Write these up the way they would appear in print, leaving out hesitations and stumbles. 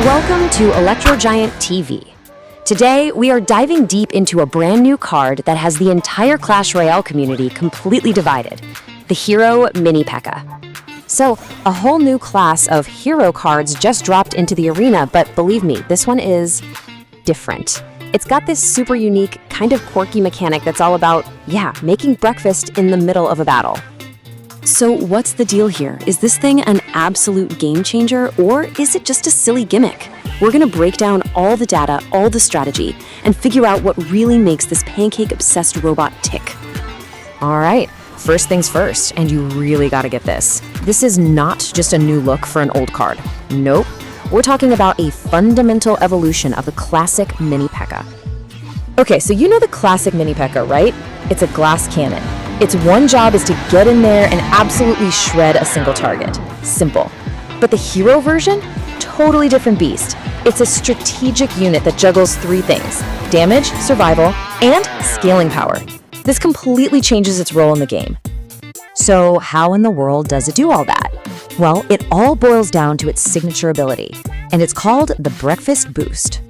Welcome to Electro Giant TV. Today, we are diving deep into a brand new card that has the entire Clash Royale community completely divided, the Hero Mini P.E.K.K.A. So, a whole new class of hero cards just dropped into the arena, but believe me, this one is different. It's got this super unique, kind of quirky mechanic that's all about, making breakfast in the middle of a battle. So what's the deal here? Is this thing an absolute game changer, or is it just a silly gimmick? We're gonna break down all the data, all the strategy, and figure out what really makes this pancake-obsessed robot tick. All right, first things first, and you really gotta get this. This is not just a new look for an old card. Nope, we're talking about a fundamental evolution of the classic Mini P.E.K.K.A. Okay, so you know the classic Mini P.E.K.K.A, right? It's a glass cannon. Its one job is to get in there and absolutely shred a single target. Simple. But the hero version? Totally different beast. It's a strategic unit that juggles three things: damage, survival, and scaling power. This completely changes its role in the game. So how in the world does it do all that? Well, it all boils down to its signature ability, and it's called the Breakfast Boost.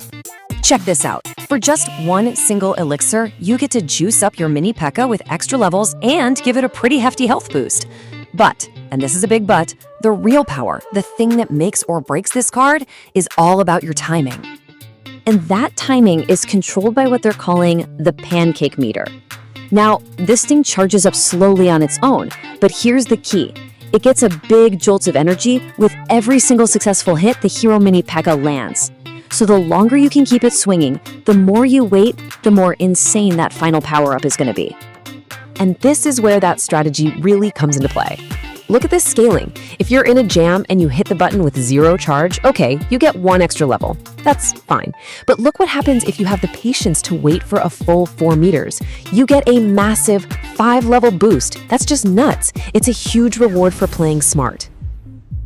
Check this out. For just one single elixir, you get to juice up your Mini P.E.K.K.A with extra levels and give it a pretty hefty health boost. But, and this is a big but, the real power, the thing that makes or breaks this card, is all about your timing. And that timing is controlled by what they're calling the Pancake Meter. Now, this thing charges up slowly on its own, but here's the key. It gets a big jolt of energy with every single successful hit the Hero Mini P.E.K.K.A lands. So the longer you can keep it swinging, the more you wait, the more insane that final power-up is going to be. And this is where that strategy really comes into play. Look at this scaling. If you're in a jam and you hit the button with 0 charge, okay, you get 1 extra level. That's fine. But look what happens if you have the patience to wait for a full 4 meters. You get a massive 5-level boost. That's just nuts. It's a huge reward for playing smart.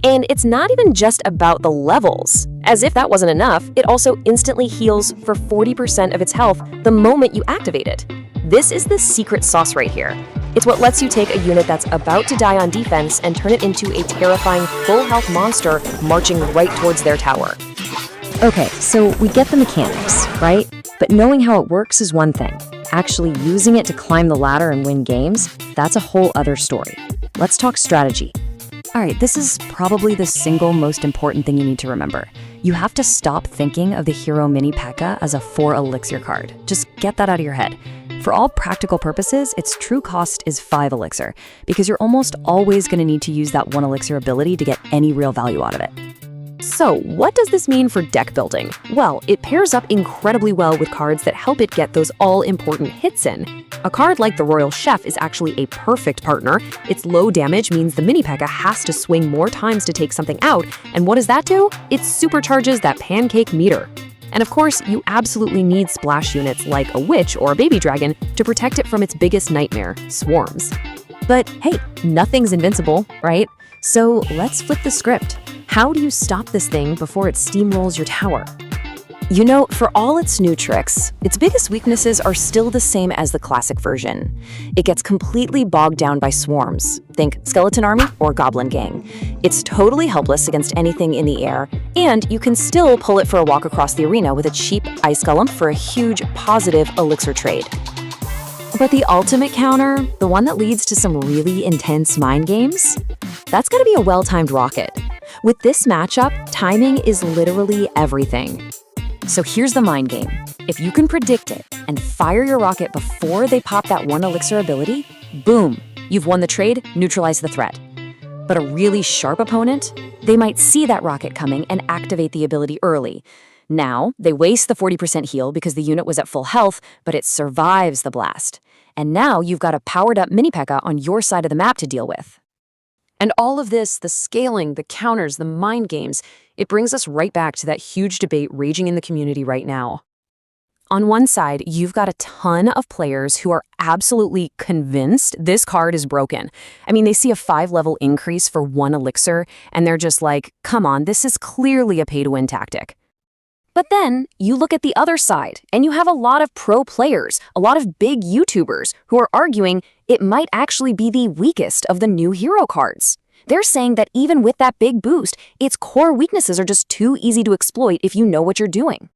And it's not even just about the levels. As if that wasn't enough, it also instantly heals for 40% of its health the moment you activate it. This is the secret sauce right here. It's what lets you take a unit that's about to die on defense and turn it into a terrifying full-health monster marching right towards their tower. Okay, so we get the mechanics, right? But knowing how it works is one thing. Actually using it to climb the ladder and win games, that's a whole other story. Let's talk strategy. All right, this is probably the single most important thing you need to remember. You have to stop thinking of the Hero Mini P.E.K.K.A as a 4 elixir card. Just get that out of your head. For all practical purposes, its true cost is 5 elixir, because you're almost always going to need to use that 1 elixir ability to get any real value out of it. So, what does this mean for deck building? Well, it pairs up incredibly well with cards that help it get those all-important hits in. A card like the Royal Chef is actually a perfect partner. Its low damage means the Mini P.E.K.K.A has to swing more times to take something out, and what does that do? It supercharges that Pancake Meter. And of course, you absolutely need splash units like a witch or a baby dragon to protect it from its biggest nightmare, swarms. But hey, nothing's invincible, right? So let's flip the script. How do you stop this thing before it steamrolls your tower? You know, for all its new tricks, its biggest weaknesses are still the same as the classic version. It gets completely bogged down by swarms. Think skeleton army or goblin gang. It's totally helpless against anything in the air, and you can still pull it for a walk across the arena with a cheap ice golem for a huge positive elixir trade. But the ultimate counter, the one that leads to some really intense mind games, that's gotta be a well-timed rocket. With this matchup, timing is literally everything. So here's the mind game. If you can predict it and fire your rocket before they pop that 1 elixir ability, boom, you've won the trade, neutralized the threat. But a really sharp opponent, they might see that rocket coming and activate the ability early. Now, they waste the 40% heal because the unit was at full health, but it survives the blast. And now you've got a powered-up Mini P.E.K.K.A on your side of the map to deal with. And all of this, the scaling, the counters, the mind games, it brings us right back to that huge debate raging in the community right now. On one side, you've got a ton of players who are absolutely convinced this card is broken. I mean, they see a 5-level increase for 1 elixir, and they're just like, come on, this is clearly a pay-to-win tactic. But then you look at the other side, and you have a lot of pro players, a lot of big YouTubers who are arguing it might actually be the weakest of the new hero cards. They're saying that even with that big boost, its core weaknesses are just too easy to exploit if you know what you're doing.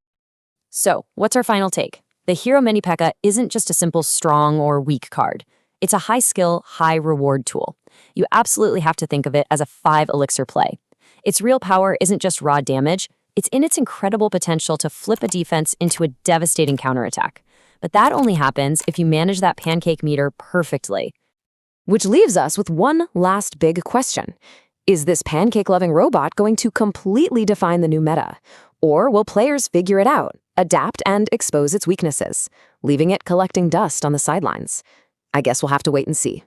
So, what's our final take? The Hero Mini P.E.K.K.A isn't just a simple strong or weak card. It's a high-skill, high-reward tool. You absolutely have to think of it as a 5 Elixir play. Its real power isn't just raw damage, it's in its incredible potential to flip a defense into a devastating counterattack. But that only happens if you manage that pancake meter perfectly. Which leaves us with one last big question. Is this pancake-loving robot going to completely define the new meta? Or will players figure it out, adapt, and expose its weaknesses, leaving it collecting dust on the sidelines? I guess we'll have to wait and see.